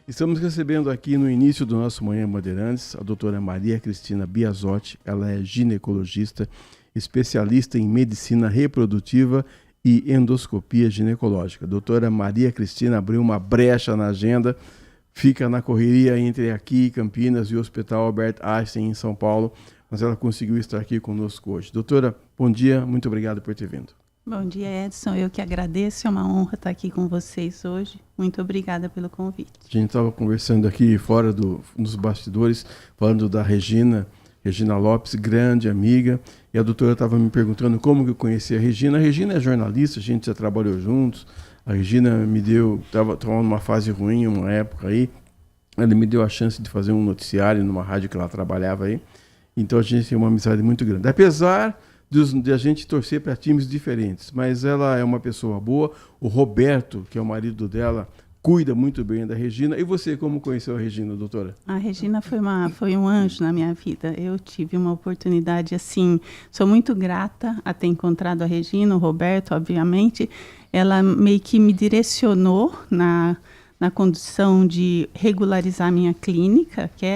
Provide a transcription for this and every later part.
Estamos recebendo aqui no início do nosso Manhã Bandeirantes a doutora Maria Cristina Biasotti. Ela é ginecologista, especialista em medicina reprodutiva e endoscopia ginecológica. A doutora Maria Cristina abriu uma brecha na agenda, fica na correria entre aqui, Campinas, e o Hospital Albert Einstein, em São Paulo, mas ela conseguiu estar aqui conosco hoje. Doutora, bom dia, muito obrigado por ter vindo. Bom dia, Edson. Eu que agradeço. É uma honra estar aqui com vocês hoje. Muito obrigada pelo convite. A gente estava conversando aqui fora nos bastidores, falando da Regina Lopes, grande amiga, e a doutora estava me perguntando como que eu conheci a Regina. A Regina é jornalista, a gente já trabalhou juntos. A Regina estava numa fase ruim, uma época aí, ela me deu a chance de fazer um noticiário numa rádio que ela trabalhava aí. Então a gente tem uma amizade muito grande. Apesar de a gente torcer para times diferentes, mas ela é uma pessoa boa. O Roberto, que é o marido dela, cuida muito bem da Regina. E você, como conheceu a Regina, doutora? A Regina foi um anjo na minha vida. Eu tive uma oportunidade assim, sou muito grata a ter encontrado a Regina, o Roberto, obviamente. Ela meio que me direcionou na condição de regularizar a minha clínica, que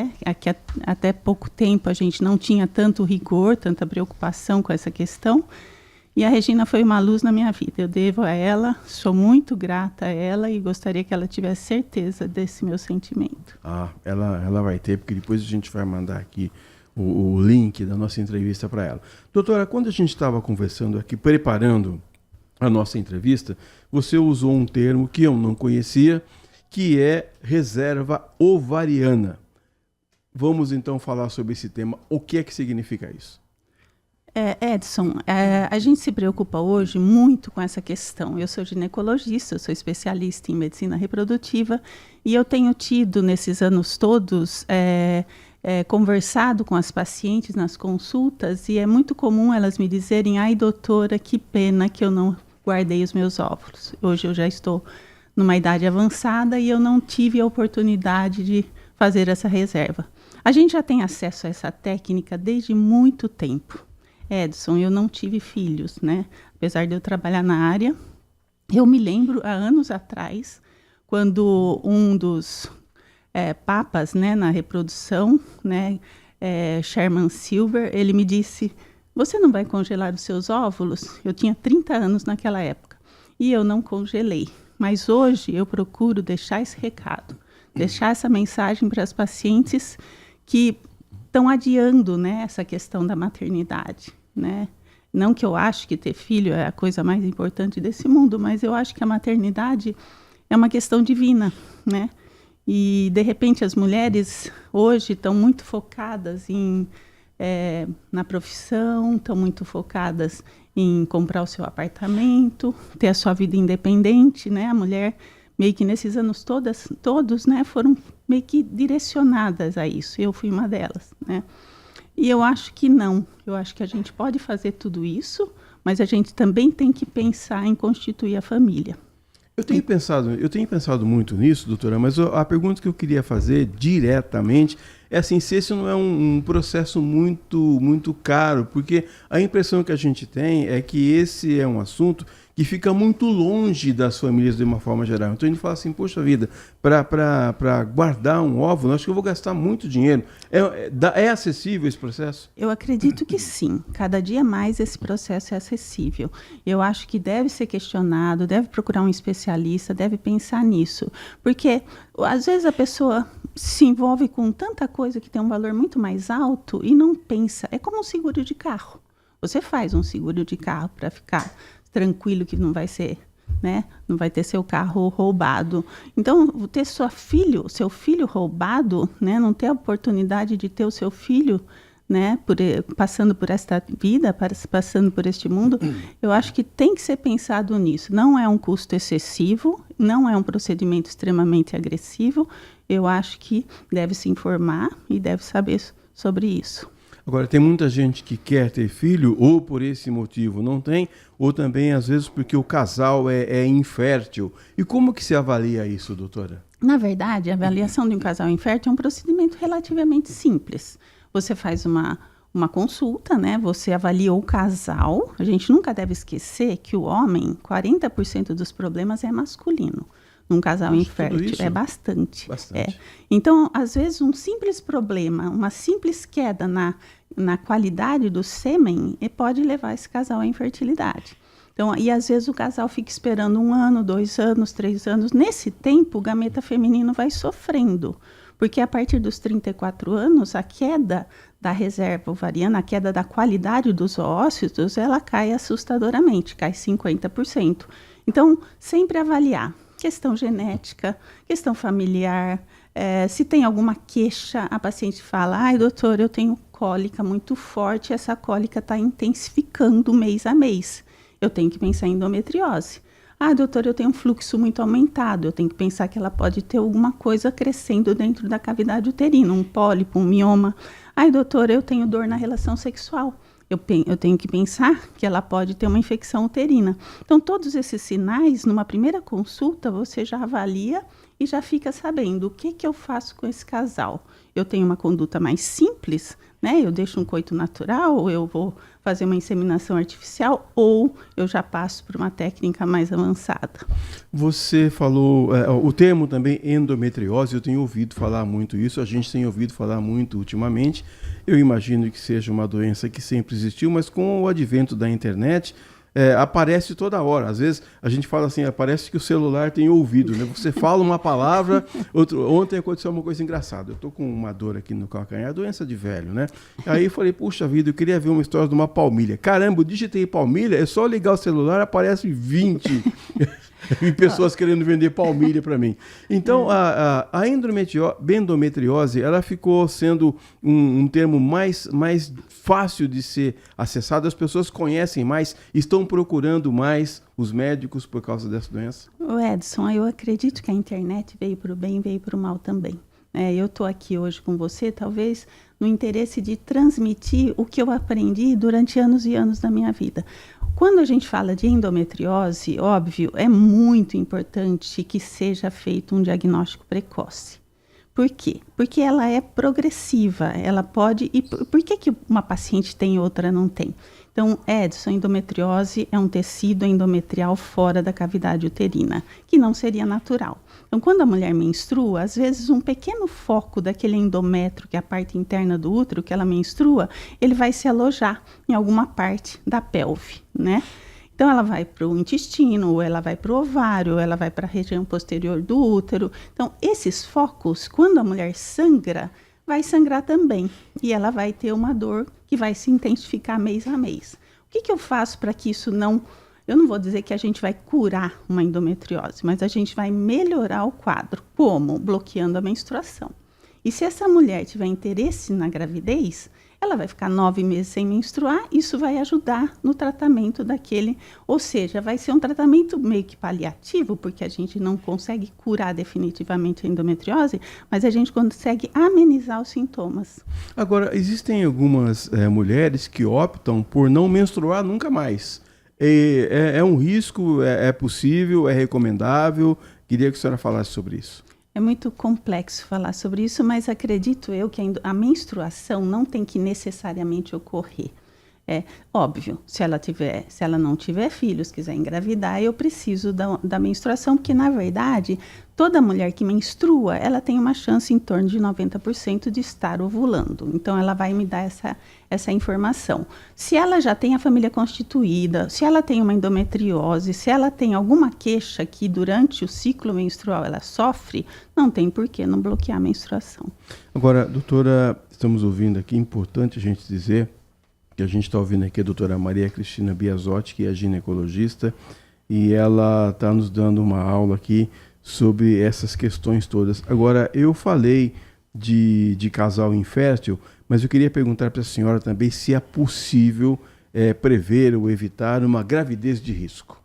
até pouco tempo a gente não tinha tanto rigor, tanta preocupação com essa questão. E a Regina foi uma luz na minha vida. Eu devo a ela, sou muito grata a ela e gostaria que ela tivesse certeza desse meu sentimento. Ela vai ter, porque depois a gente vai mandar aqui o link da nossa entrevista para ela. Doutora, quando a gente estava conversando aqui, preparando a nossa entrevista, você usou um termo que eu não conhecia, que é reserva ovariana. Vamos então falar sobre esse tema. O que é que significa isso? Edson, a gente se preocupa hoje muito com essa questão. Eu sou ginecologista, eu sou especialista em medicina reprodutiva e eu tenho tido nesses anos todos conversado com as pacientes nas consultas e é muito comum elas me dizerem: ai doutora, que pena que eu não guardei os meus óvulos. Hoje eu já estou numa idade avançada e eu não tive a oportunidade de fazer essa reserva. A gente já tem acesso a essa técnica desde muito tempo. Edson, eu não tive filhos, né? Apesar de eu trabalhar na área, eu me lembro há anos atrás, quando um dos papas, né, na reprodução, né, Sherman Silver, ele me disse: você não vai congelar os seus óvulos? Eu tinha 30 anos naquela época e eu não congelei. Mas hoje eu procuro deixar esse recado, deixar essa mensagem para as pacientes que estão adiando, né, essa questão da maternidade, né? Não que eu acho que ter filho é a coisa mais importante desse mundo, mas eu acho que a maternidade é uma questão divina, né? E, de repente, as mulheres hoje estão muito focadas na profissão, estão muito focadas em comprar o seu apartamento, ter a sua vida independente, né? A mulher, meio que nesses anos todos, né, foram meio que direcionadas a isso. Eu fui uma delas, né? E eu acho que não. Eu acho que a gente pode fazer tudo isso, mas a gente também tem que pensar em constituir a família. Eu tenho pensado muito nisso, doutora, mas a pergunta que eu queria fazer diretamente é assim, se esse não é um processo muito caro, porque a impressão que a gente tem é que esse é um assunto que fica muito longe das famílias de uma forma geral. Então a gente fala assim, poxa vida, para guardar um óvulo, acho que eu vou gastar muito dinheiro. É acessível esse processo? Eu acredito que sim. Cada dia mais esse processo é acessível. Eu acho que deve ser questionado, deve procurar um especialista, deve pensar nisso. Porque às vezes a pessoa se envolve com tanta coisa que tem um valor muito mais alto e não pensa. É como um seguro de carro. Você faz um seguro de carro para ficar tranquilo que não vai ser, né? Não vai ter seu carro roubado. Então, ter seu filho roubado, né? Não ter a oportunidade de ter o seu filho, né? Passando por esta vida, passando por este mundo, eu acho que tem que ser pensado nisso. Não é um custo excessivo, não é um procedimento extremamente agressivo. Eu acho que deve se informar e deve saber sobre isso. Agora, tem muita gente que quer ter filho, ou por esse motivo não tem, ou também, às vezes, porque o casal é infértil. E como que se avalia isso, doutora? Na verdade, a avaliação de um casal infértil é um procedimento relativamente simples. Você faz uma consulta, né? Você avalia o casal. A gente nunca deve esquecer que o homem, 40% dos problemas é masculino. num casal Nossa, infértil. É bastante. Bastante. Então, às vezes, um simples problema, uma simples queda na qualidade do sêmen pode levar esse casal à infertilidade. Então, e às vezes o casal fica esperando 1 ano, 2 anos, 3 anos. Nesse tempo, o gameta feminino vai sofrendo, porque a partir dos 34 anos, a queda da reserva ovariana, a queda da qualidade dos oócitos, ela cai assustadoramente, cai 50%. Então, sempre avaliar questão genética, questão familiar, se tem alguma queixa, a paciente fala, ai doutor, eu tenho cólica muito forte, essa cólica está intensificando mês a mês. Eu tenho que pensar em endometriose. Ah, doutor, eu tenho um fluxo muito aumentado. Eu tenho que pensar que ela pode ter alguma coisa crescendo dentro da cavidade uterina, um pólipo, um mioma. Ai, doutor, eu tenho dor na relação sexual. Eu tenho que pensar que ela pode ter uma infecção uterina. Então, todos esses sinais, numa primeira consulta, você já avalia e já fica sabendo o que eu faço com esse casal. Eu tenho uma conduta mais simples, né? Eu deixo um coito natural, ou eu vou fazer uma inseminação artificial, ou eu já passo por uma técnica mais avançada. Você falou, o termo também endometriose, eu tenho ouvido falar muito isso, a gente tem ouvido falar muito ultimamente. Eu imagino que seja uma doença que sempre existiu, mas com o advento da internet, aparece toda hora. Às vezes a gente fala assim, parece que o celular tem ouvido, né? Você fala uma palavra, ontem aconteceu uma coisa engraçada. Eu tô com uma dor aqui no calcanhar, doença de velho, né? Aí eu falei, puxa vida, eu queria ver uma história de uma palmilha. Caramba, eu digitei palmilha, é só ligar o celular, aparece 20 e pessoas querendo vender palmilha para mim. Então, a endometriose, ela ficou sendo um termo mais fácil de ser acessado, as pessoas conhecem mais, estão procurando mais os médicos por causa dessa doença? Edson, eu acredito que a internet veio para o bem e veio para o mal também. Eu estou aqui hoje com você, talvez no interesse de transmitir o que eu aprendi durante anos e anos da minha vida. Quando a gente fala de endometriose, óbvio, é muito importante que seja feito um diagnóstico precoce. Por quê? Porque ela é progressiva, ela pode... E por que uma paciente tem e outra não tem? Então, Edson, endometriose é um tecido endometrial fora da cavidade uterina, que não seria natural. Então, quando a mulher menstrua, às vezes um pequeno foco daquele endométrio, que é a parte interna do útero, que ela menstrua, ele vai se alojar em alguma parte da pelve, né? Então, ela vai para o intestino, ou ela vai para o ovário, ou ela vai para a região posterior do útero. Então, esses focos, quando a mulher sangra, vai sangrar também. E ela vai ter uma dor que vai se intensificar mês a mês. O que eu faço para que isso não... Eu não vou dizer que a gente vai curar uma endometriose, mas a gente vai melhorar o quadro. Como? Bloqueando a menstruação. E se essa mulher tiver interesse na gravidez, ela vai ficar 9 meses sem menstruar, isso vai ajudar no tratamento daquele, ou seja, vai ser um tratamento meio que paliativo, porque a gente não consegue curar definitivamente a endometriose, mas a gente consegue amenizar os sintomas. Agora, existem algumas mulheres que optam por não menstruar nunca mais. É um risco, é possível, é recomendável? Queria que a senhora falasse sobre isso. É muito complexo falar sobre isso, mas acredito eu que a menstruação não tem que necessariamente ocorrer. É óbvio, se ela não tiver filhos, quiser engravidar, eu preciso da menstruação, porque na verdade, toda mulher que menstrua, ela tem uma chance em torno de 90% de estar ovulando. Então ela vai me dar essa informação. Se ela já tem a família constituída, se ela tem uma endometriose, se ela tem alguma queixa que durante o ciclo menstrual ela sofre, não tem por que não bloquear a menstruação. Agora, doutora, estamos ouvindo aqui, importante a gente dizer que a gente está ouvindo aqui a doutora Maria Cristina Biasotti, que é ginecologista, e ela está nos dando uma aula aqui sobre essas questões todas. Agora, eu falei de casal infértil, mas eu queria perguntar para a senhora também se é possível prever ou evitar uma gravidez de risco.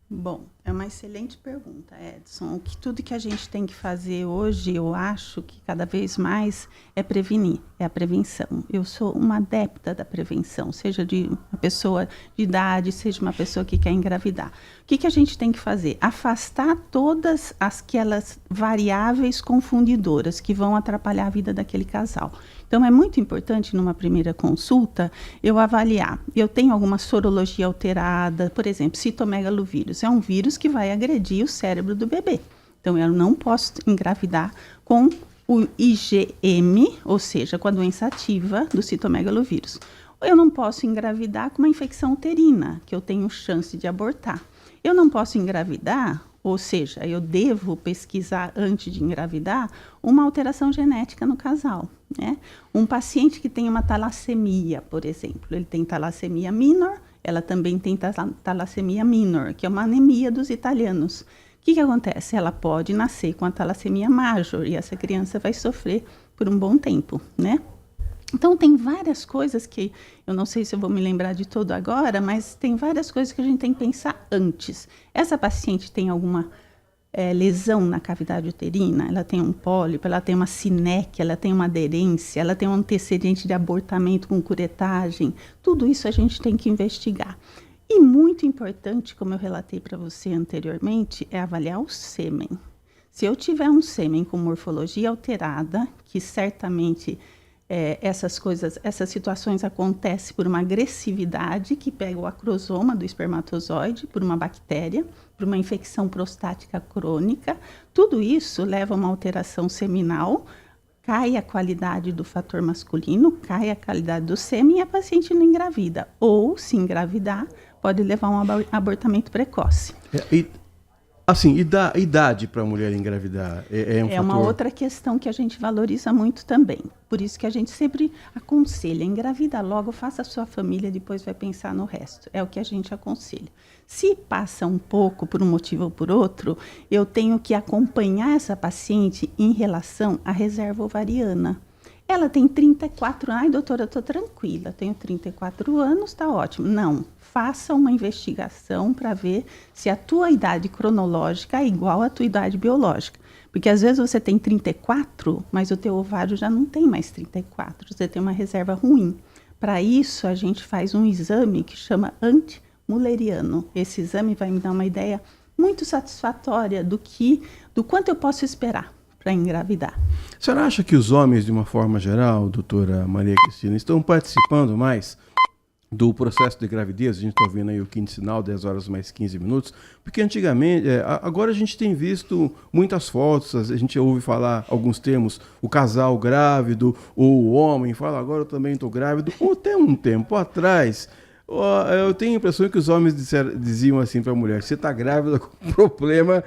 Bom, é uma excelente pergunta, Edson. Tudo que a gente tem que fazer hoje, eu acho que cada vez mais é prevenir, é a prevenção. Eu sou uma adepta da prevenção, seja de uma pessoa de idade, seja uma pessoa que quer engravidar. O que a gente tem que fazer? Afastar todas aquelas variáveis confundidoras que vão atrapalhar a vida daquele casal. Então, é muito importante, numa primeira consulta, eu avaliar. Eu tenho alguma sorologia alterada, por exemplo, citomegalovírus. É um vírus hormônios que vai agredir o cérebro do bebê. Então, eu não posso engravidar com o IgM, ou seja, com a doença ativa do citomegalovírus. Eu não posso engravidar com uma infecção uterina, que eu tenho chance de abortar. Eu não posso engravidar, ou seja, eu devo pesquisar antes de engravidar uma alteração genética no casal, né? Um paciente que tem uma talassemia, por exemplo, ele tem talassemia minor, ela também tem talassemia minor, que é uma anemia dos italianos. O que acontece? Ela pode nascer com a talassemia major e essa criança vai sofrer por um bom tempo, né? Então, tem várias coisas que, eu não sei se eu vou me lembrar de tudo agora, mas tem várias coisas que a gente tem que pensar antes. Essa paciente tem alguma lesão na cavidade uterina, ela tem um pólipo, ela tem uma sinéquia, ela tem uma aderência, ela tem um antecedente de abortamento com curetagem. Tudo isso a gente tem que investigar. E muito importante, como eu relatei para você anteriormente, é avaliar o sêmen. Se eu tiver um sêmen com morfologia alterada, que certamente essas situações acontecem por uma agressividade que pega o acrosoma do espermatozoide, por uma bactéria, por uma infecção prostática crônica. Tudo isso leva a uma alteração seminal, cai a qualidade do fator masculino, cai a qualidade do sêmen e a paciente não engravida. Ou, se engravidar, pode levar a um abortamento precoce. Assim, e da idade para a mulher engravidar? É fator... uma outra questão que a gente valoriza muito também. Por isso que a gente sempre aconselha, engravida logo, faça a sua família, depois vai pensar no resto. É o que a gente aconselha. Se passa um pouco, por um motivo ou por outro, eu tenho que acompanhar essa paciente em relação à reserva ovariana. Ela tem 34 anos. Ai, doutora, eu estou tranquila, tenho 34 anos, está ótimo. Não, faça uma investigação para ver se a tua idade cronológica é igual à tua idade biológica. Porque às vezes você tem 34, mas o teu ovário já não tem mais 34, você tem uma reserva ruim. Para isso, a gente faz um exame que chama anti-mulleriano. Esse exame vai me dar uma ideia muito satisfatória do quanto eu posso esperar para engravidar. A senhora acha que os homens, de uma forma geral, doutora Maria Cristina, estão participando mais do processo de gravidez? A gente está ouvindo aí o quinto sinal, 10 horas mais 15 minutos, porque antigamente, agora a gente tem visto muitas fotos, a gente ouve falar alguns termos, o casal grávido, ou o homem fala, agora eu também estou grávido, ou até um tempo atrás, eu tenho a impressão que os homens diziam assim para a mulher, você está grávida, o problema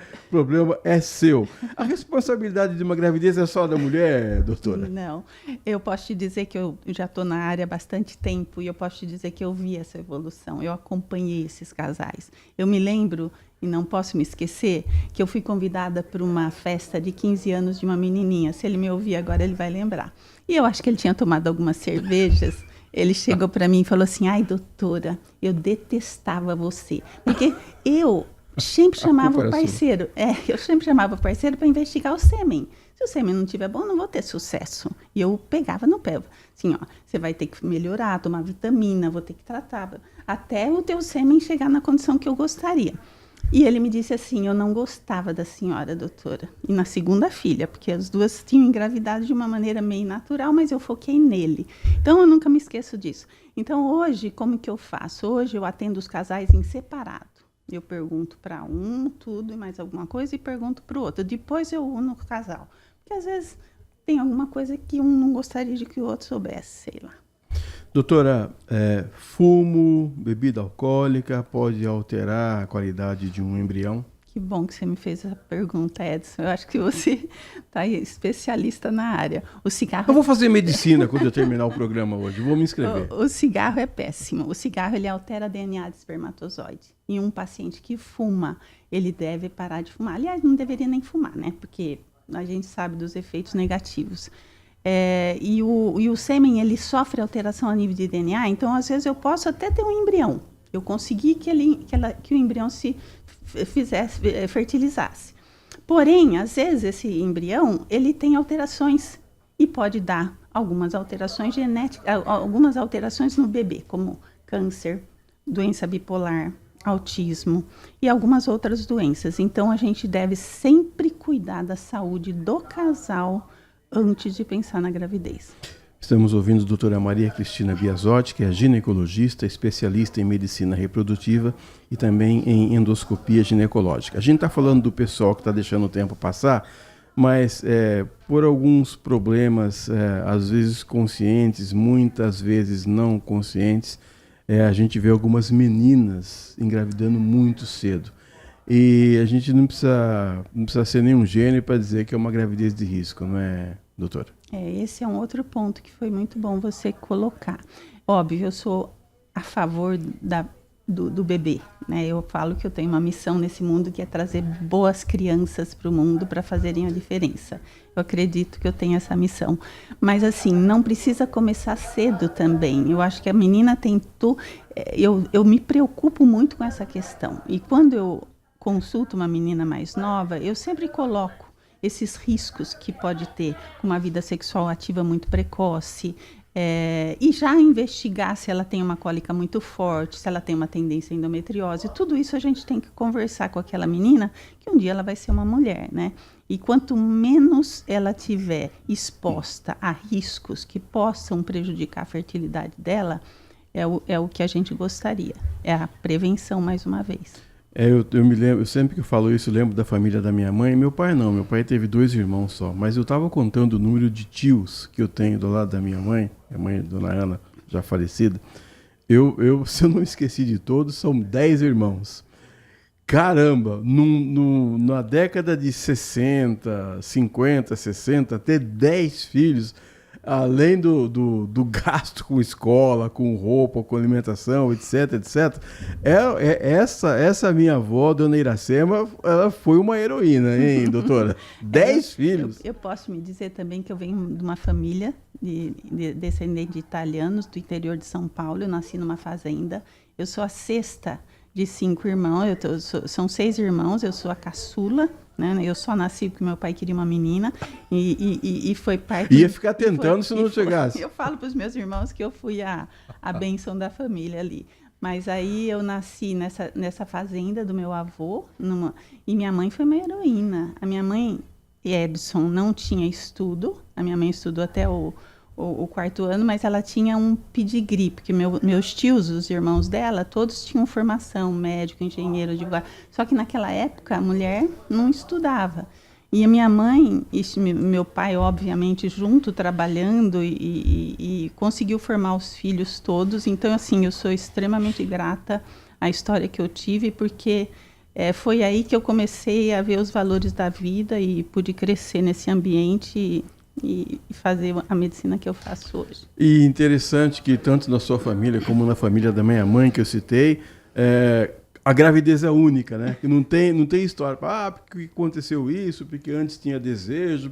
é seu. A responsabilidade de uma gravidez é só da mulher, doutora? Não, eu posso te dizer que eu já estou na área há bastante tempo e eu posso te dizer que eu vi essa evolução, eu acompanhei esses casais. Eu me lembro, e não posso me esquecer, que eu fui convidada para uma festa de 15 anos de uma menininha. Se ele me ouvir agora, ele vai lembrar. E eu acho que ele tinha tomado algumas cervejas. Ele chegou para mim e falou assim, ai, doutora, eu detestava você. Porque eu sempre chamava o parceiro. Eu sempre chamava o parceiro para investigar o sêmen. Se o sêmen não estiver bom, não vou ter sucesso. E eu pegava no pé. Assim, você vai ter que melhorar, tomar vitamina, vou ter que tratar. Até o teu sêmen chegar na condição que eu gostaria. E ele me disse assim, eu não gostava da senhora, doutora. E na segunda filha, porque as duas tinham engravidado de uma maneira meio natural, mas eu foquei nele. Então, eu nunca me esqueço disso. Então, hoje, como que eu faço? Hoje, eu atendo os casais em separado. Eu pergunto para um tudo e mais alguma coisa e pergunto para o outro. Depois, eu uno o casal. Porque, às vezes, tem alguma coisa que um não gostaria de que o outro soubesse, sei lá. Doutora, fumo, bebida alcoólica pode alterar a qualidade de um embrião? Que bom que você me fez essa pergunta, Edson. Eu acho que você está especialista na área. O cigarro... Eu vou fazer medicina quando eu terminar o programa hoje. Vou me inscrever. O cigarro é péssimo. O cigarro, ele altera DNA de espermatozoide. E um paciente que fuma, ele deve parar de fumar. Aliás, não deveria nem fumar, né? Porque a gente sabe dos efeitos negativos. E o sêmen, ele sofre alteração a nível de DNA, então, às vezes, eu posso até ter um embrião. Eu consegui que o embrião se fertilizasse. Porém, às vezes, esse embrião, ele tem alterações e pode dar algumas alterações genéticas, algumas alterações no bebê, como câncer, doença bipolar, autismo e algumas outras doenças. Então, a gente deve sempre cuidar da saúde do casal antes de pensar na gravidez. Estamos ouvindo a doutora Maria Cristina Biasotti, que é ginecologista, especialista em medicina reprodutiva e também em endoscopia ginecológica. A gente está falando do pessoal que está deixando o tempo passar, mas por alguns problemas, às vezes conscientes, muitas vezes não conscientes, a gente vê algumas meninas engravidando muito cedo. E a gente não precisa ser nenhum gênio para dizer que é uma gravidez de risco, não é, doutora? Esse é um outro ponto que foi muito bom você colocar. Óbvio, eu sou a favor do bebê, né? Eu falo que eu tenho uma missão nesse mundo que é trazer boas crianças para o mundo para fazerem a diferença. Eu acredito que eu tenho essa missão. Mas, assim, não precisa começar cedo também. Eu acho que a menina tentou... Eu me preocupo muito com essa questão. E quando eu consulto uma menina mais nova, eu sempre coloco esses riscos que pode ter com uma vida sexual ativa muito precoce, e já investigar se ela tem uma cólica muito forte, se ela tem uma tendência à endometriose. Tudo isso a gente tem que conversar com aquela menina, que um dia ela vai ser uma mulher, né? E quanto menos ela tiver exposta a riscos que possam prejudicar a fertilidade dela, é o que a gente gostaria. É a prevenção, mais uma vez. Eu me lembro, sempre que eu falo isso, eu lembro da família da minha mãe. Meu pai não, meu pai teve 2 irmãos só, mas eu estava contando o número de tios que eu tenho do lado da minha mãe, Dona Ana, já falecida. Se eu não esqueci de todos, são 10 irmãos. Caramba, na década de 60, 50, 60, ter 10 filhos, além do gasto com escola, com roupa, com alimentação, etc. Essa minha avó, Dona Iracema, ela foi uma heroína, hein, doutora? 10 filhos. Eu posso me dizer também que eu venho de uma família de descendentes de italianos do interior de São Paulo. Eu nasci numa fazenda. Eu sou a 6ª de 5 irmãos. São 6 irmãos, eu sou a caçula. Né? Eu só nasci porque meu pai queria uma menina e foi parte... Ia ficar tentando se não chegasse. Eu falo para os meus irmãos que eu fui a bênção da família ali. Mas aí eu nasci nessa fazenda do meu avô, e minha mãe foi uma heroína. A minha mãe, Edson, não tinha estudo. A minha mãe estudou até o 4º ano, mas ela tinha um pedigree, porque meus tios, os irmãos dela, todos tinham formação, médico, engenheiro, advogado. Só que naquela época a mulher não estudava. E a minha mãe e meu pai, obviamente, junto, trabalhando e conseguiu formar os filhos todos. Então, assim, eu sou extremamente grata à história que eu tive, porque foi aí que eu comecei a ver os valores da vida e pude crescer nesse ambiente e fazer a medicina que eu faço hoje. E interessante que tanto na sua família como na família da minha mãe, que eu citei, a gravidez é única, né? Que não tem história, porque aconteceu isso, porque antes tinha desejo.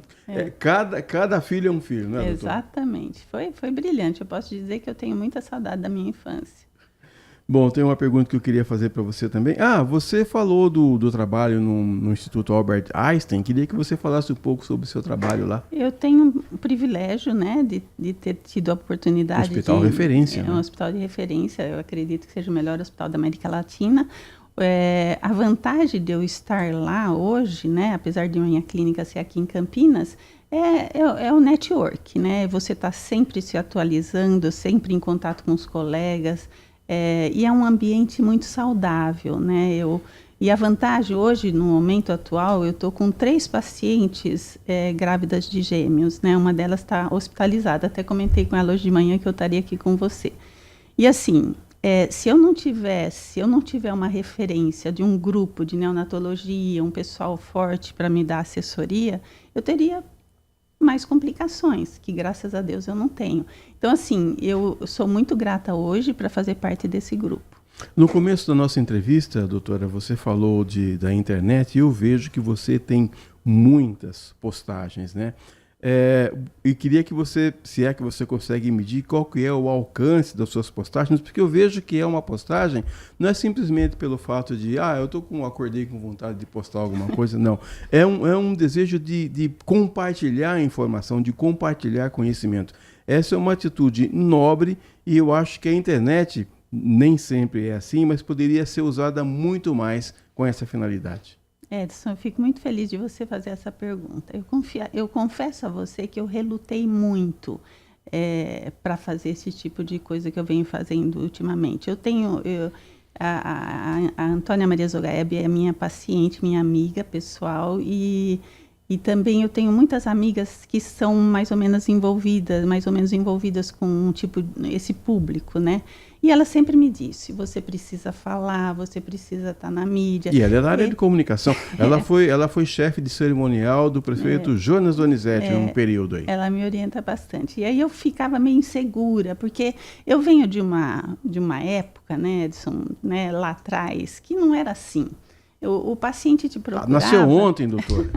Cada filho é um filho, né, doutora? Exatamente. Foi brilhante. Eu posso dizer que eu tenho muita saudade da minha infância. Bom, tem uma pergunta que eu queria fazer para você também. Você falou do trabalho no Instituto Albert Einstein. Queria que você falasse um pouco sobre o seu trabalho lá. Eu tenho o privilégio, né, de ter tido a oportunidade hospital de referência, um né? hospital de referência. Eu acredito que seja o melhor hospital da América Latina. A vantagem de eu estar lá hoje, né, apesar de minha clínica ser aqui em Campinas, é o network, né? Você está sempre se atualizando, sempre em contato com os colegas. E é um ambiente muito saudável, né? E a vantagem hoje, no momento atual, eu estou com 3 pacientes grávidas de gêmeos, né? Uma delas está hospitalizada. Até comentei com ela hoje de manhã que eu estaria aqui com você. E assim, se eu não tiver uma referência de um grupo de neonatologia, um pessoal forte para me dar assessoria, eu teria mais complicações, que graças a Deus eu não tenho. Então, assim, eu sou muito grata hoje para fazer parte desse grupo. No começo da nossa entrevista, doutora, você falou da internet e eu vejo que você tem muitas postagens, né? E queria que você, se é que você consegue medir, qual que é o alcance das suas postagens, porque eu vejo que uma postagem, não é simplesmente pelo fato de, acordei com vontade de postar alguma coisa, não. É um desejo de compartilhar informação, de compartilhar conhecimento. Essa é uma atitude nobre e eu acho que a internet, nem sempre é assim, mas poderia ser usada muito mais com essa finalidade. Edson, eu fico muito feliz de você fazer essa pergunta. Eu confesso a você que eu relutei muito para fazer esse tipo de coisa que eu venho fazendo ultimamente. A Antônia Maria Zogaeb é minha paciente, minha amiga pessoal, e também eu tenho muitas amigas que são mais ou menos envolvidas com esse público, né? E ela sempre me disse, você precisa falar, você precisa estar na mídia. E ela é da área de comunicação. Ela foi chefe de cerimonial do prefeito Jonas Donizete num período aí. Ela me orienta bastante. E aí eu ficava meio insegura, porque eu venho de uma época, né, Edson, né, lá atrás, que não era assim. O paciente te procurava... Nasceu ontem, doutor.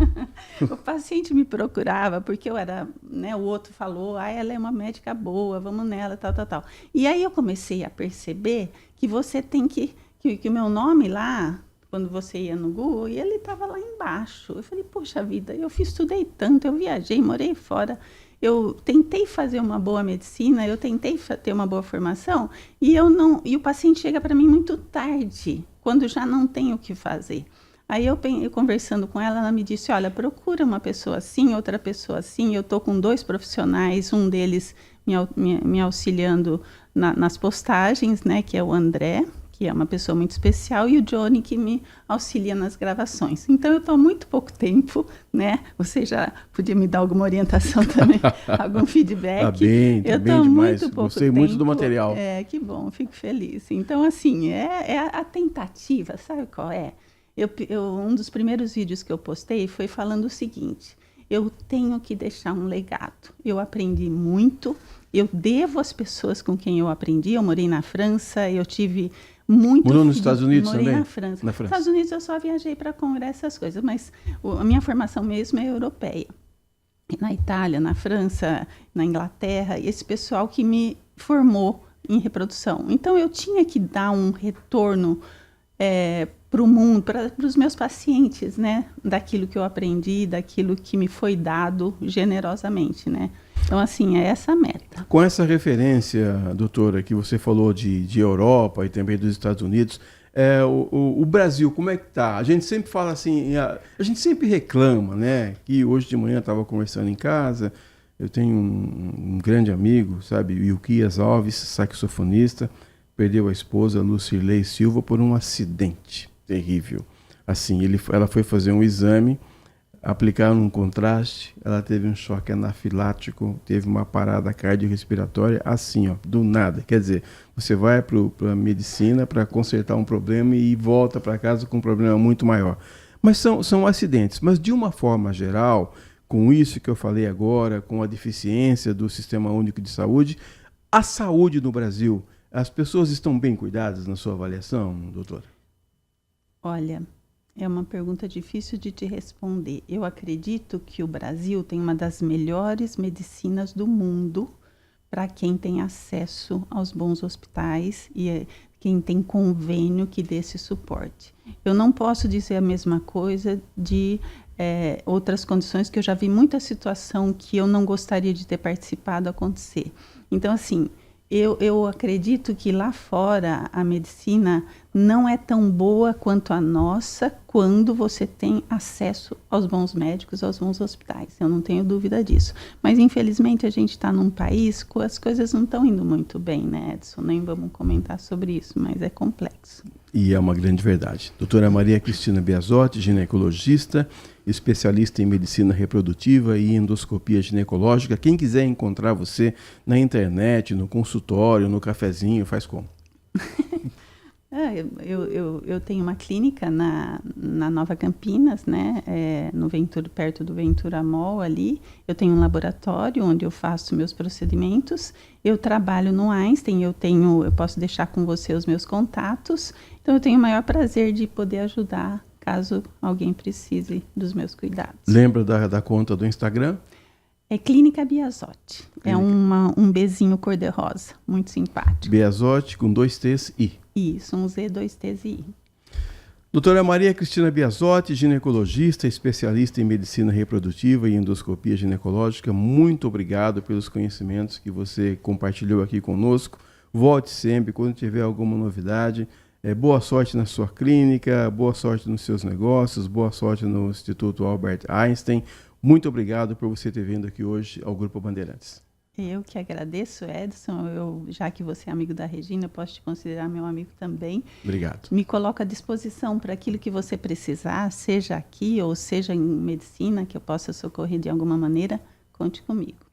O paciente me procurava porque eu era, né, o outro falou, ela é uma médica boa, vamos nela, tal. E aí eu comecei a perceber que você tem que o meu nome lá, quando você ia no Google, e ele estava lá embaixo. Eu falei, poxa vida, estudei tanto, eu viajei, morei fora, eu tentei fazer uma boa medicina, eu tentei ter uma boa formação, e o paciente chega para mim muito tarde, quando já não tem o que fazer. Aí eu conversando com ela me disse, olha, procura uma pessoa assim, outra pessoa assim. Eu estou com 2 profissionais, um deles me auxiliando nas postagens, né, que é o André, que é uma pessoa muito especial, e o Johnny, que me auxilia nas gravações. Então, eu estou há muito pouco tempo, né? Você já podia me dar alguma orientação também, algum feedback. Tá bem demais. Muito pouco Gostei tempo. muito do material. Que bom, fico feliz. Então, assim, é a tentativa, sabe qual é? Um dos primeiros vídeos que eu postei foi falando o seguinte, eu tenho que deixar um legado. Eu aprendi muito, eu devo às pessoas com quem eu aprendi. Eu morei na França, eu tive muito... Morou nos Estados Unidos morei também? Na França. Nos Estados Unidos eu só viajei para congresso, essas coisas, mas a minha formação mesmo é europeia. E na Itália, na França, na Inglaterra, esse pessoal que me formou em reprodução. Então eu tinha que dar um retorno para o mundo, para os meus pacientes, né? Daquilo que eu aprendi, daquilo que me foi dado generosamente, né? Então, assim, é essa a meta. Com essa referência, doutora, que você falou de Europa e também dos Estados Unidos, o Brasil, como é que tá? A gente sempre fala assim, a gente sempre reclama, né? Que hoje de manhã eu estava conversando em casa, eu tenho um grande amigo, sabe? Ilquias Alves, saxofonista, perdeu a esposa, Lucirlei Silva, por um acidente terrível. Assim, ela foi fazer um exame, aplicaram um contraste, ela teve um choque anafilático, teve uma parada cardiorrespiratória, assim, ó, do nada. Quer dizer, você vai para a medicina para consertar um problema e volta para casa com um problema muito maior. Mas são acidentes. Mas, de uma forma geral, com isso que eu falei agora, com a deficiência do Sistema Único de Saúde, a saúde no Brasil, as pessoas estão bem cuidadas na sua avaliação, doutora? Olha, é uma pergunta difícil de te responder. Eu acredito que o Brasil tem uma das melhores medicinas do mundo para quem tem acesso aos bons hospitais e quem tem convênio que dê esse suporte. Eu não posso dizer a mesma coisa de outras condições, que eu já vi muita situação que eu não gostaria de ter participado acontecer. Então, assim, eu acredito que lá fora a medicina não é tão boa quanto a nossa quando você tem acesso aos bons médicos, aos bons hospitais. Eu não tenho dúvida disso. Mas, infelizmente, a gente está num país que as coisas não estão indo muito bem, né, Edson? Nem vamos comentar sobre isso, mas é complexo. E é uma grande verdade. Doutora Maria Cristina Biasotti, ginecologista, especialista em medicina reprodutiva e endoscopia ginecológica. Quem quiser encontrar você na internet, no consultório, no cafezinho, faz como? Eu tenho uma clínica na Nova Campinas, né, perto do Ventura Mall ali. Eu tenho um laboratório onde eu faço meus procedimentos. Eu trabalho no Einstein, eu posso deixar com você os meus contatos. Então eu tenho o maior prazer de poder ajudar caso alguém precise dos meus cuidados. Lembra da conta do Instagram? É Clínica Biasotti. É um Bzinho cor-de-rosa, muito simpático. Biasotti com 2 T's e I. Isso, um Z, 2 T's e I. Doutora Maria Cristina Biasotti, ginecologista, especialista em medicina reprodutiva e endoscopia ginecológica, muito obrigado pelos conhecimentos que você compartilhou aqui conosco. Volte sempre quando tiver alguma novidade. Boa sorte na sua clínica, boa sorte nos seus negócios, boa sorte no Instituto Albert Einstein. Muito obrigado por você ter vindo aqui hoje ao Grupo Bandeirantes. Eu que agradeço, Edson. Já que você é amigo da Regina, eu posso te considerar meu amigo também. Obrigado. Me coloco à disposição para aquilo que você precisar, seja aqui ou seja em medicina, que eu possa socorrer de alguma maneira. Conte comigo.